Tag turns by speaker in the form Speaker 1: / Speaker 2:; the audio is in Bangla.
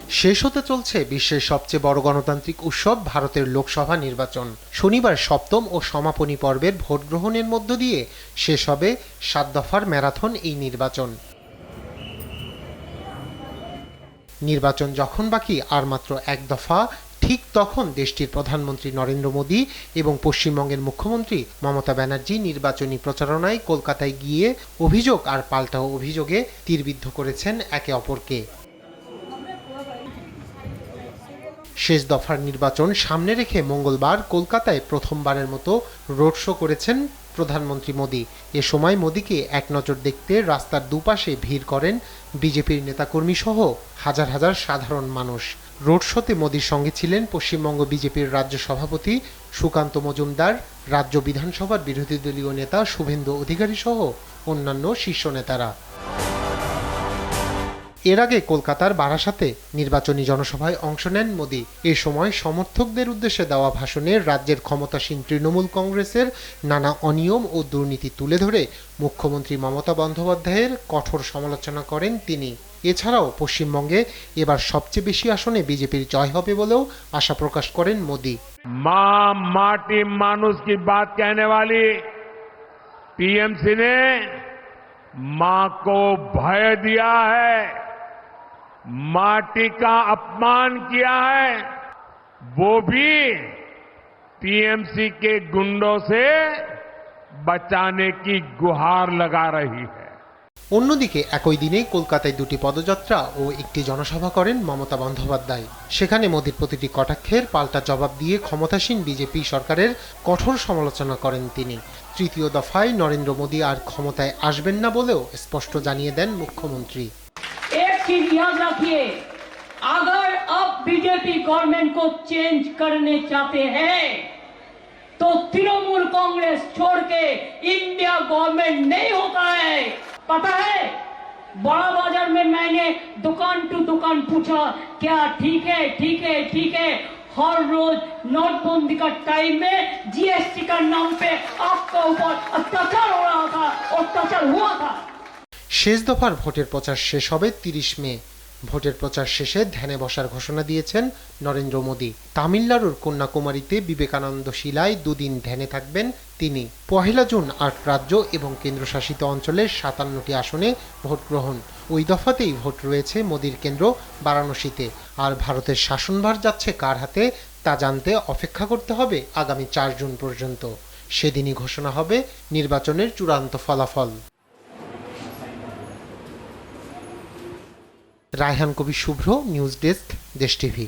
Speaker 1: শেষ হতে চলছে বিশ্বের সবচেয়ে বড় গণতান্ত্রিক উৎসব ভারতের লোকসভা নির্বাচন। শনিবার সপ্তম ও সমাপনী পর্বের ভোট গ্রহণের মধ্য দিয়ে শেষ হবে 7 দফার ম্যারাথন এই নির্বাচন। নির্বাচন যখন বাকি আর মাত্র 1 দফা, ঠিক তখন দেশটির প্রধানমন্ত্রী নরেন্দ্র মোদী এবং পশ্চিমবঙ্গের মুখ্যমন্ত্রী মমতা ব্যানার্জি নির্বাচনী প্রচারণায় কলকাতায় গিয়ে অভিযোগ আর পাল্টা অভিযোগে তীরবিদ্ধ করেছেন একে অপরকে। শেষ দফার নির্বাচন সামনে রেখে মঙ্গলবার কলকাতায় প্রথমবারের মতো রোড শো করেছেন প্রধানমন্ত্রী মোদী। এ সময় মোদীকে এক নজর দেখতে রাস্তার দুপাশে ভিড় করেন বিজেপির নেতাকর্মী সহ হাজার হাজার সাধারণ মানুষ। রোড শোতে মোদীর সঙ্গে ছিলেন পশ্চিমবঙ্গ বিজেপির রাজ্য সভাপতি সুকান্ত মজুমদার, রাজ্য বিধানসভার বিরোধী দলীয় নেতা শুভেন্দু অধিকারী সহ অন্যান্য শীর্ষ নেতারা। এর আগে কলকাতার বারাসাতে নির্বাচনী জনসভায় অংশ নেন মোদী। এ সময় সমর্থকদের উদ্দেশ্যে দেওয়া ভাষণে রাজ্যের ক্ষমতাসীন তৃণমূল কংগ্রেসের নানা অনিয়ম ও দুর্নীতি তুলে ধরে মুখ্যমন্ত্রী মমতা বন্দ্যোপাধ্যায়ের কঠোর সমালোচনা করেন তিনি। এছাড়াও পশ্চিমবঙ্গে এবার সবচেয়ে বেশি আসনে বিজেপির জয় হবে বলেও আশা প্রকাশ করেন মোদী।
Speaker 2: মা মাটি মানুষ কি বাত कहने वाली टीएमसी ने मां को भय दिया है, माटी का अपमान किया है, वो भी टीएमसी के गुंडों से बचाने की गुहार लगा रही है।
Speaker 1: অন্যদিকে একই দিনেই কলকাতায় 2টি পদযাত্রা ও একটি জনসভা করেন মমতা বন্দ্যোপাধ্যায়। সেখানে মোদীর প্রতিটি কটাক্ষের পাল্টা জবাব দিয়ে ক্ষমতাসীন বিজেপি সরকারের কঠোর সমালোচনা করেন তিনি। তৃতীয় দফায় নরেন্দ্র মোদী আর ক্ষমতায় আসবেন না বলেও স্পষ্ট জানিয়ে দেন মুখ্যমন্ত্রী।
Speaker 3: एक चीज याद रखिए, अगर अब बीजेपी गवर्नमेंट को चेंज करने चाहते हैं तो तृणमूल कांग्रेस छोड़ के इंडिया गवर्नमेंट नहीं होता है। पता है, बड़ा बाजार में मैंने दुकान टू दुकान पूछा, क्या ठीक है ठीक है ठीक है। हर रोज नोटबंदी का टाइम में जीएसटी का नाम पे आपका ऊपर अत्याचार हो रहा था, अत्याचार हुआ था।
Speaker 1: শেষ দফার ভোটের প্রচার শেষ হবে 30 মে। ভোটের প্রচার শেষে ধ্যানে বসার ঘোষণা দিয়েছেন নরেন্দ্র মোদী। তামিলনাড়ুর কন্যাকুমারীতে বিবেকানন্দ শিলায় 2 দিন ধ্যানে থাকবেন তিনি। 1 জুন 8 রাজ্য এবং কেন্দ্রশাসিত অঞ্চলের 57টি আসনে ভোট গ্রহণ। ওই দফাতেই ভোট রয়েছে মোদীর কেন্দ্র বারাণসীতে। আর ভারতের শাসনভার যাচ্ছে কার হাতে তা জানতে অপেক্ষা করতে হবে আগামী 4 জুন পর্যন্ত। সেদিনই ঘোষণা হবে নির্বাচনের চূড়ান্ত ফলাফল। রায়হান কবির শুভ্র, নিউজ ডেস্ক, দেশ টিভি।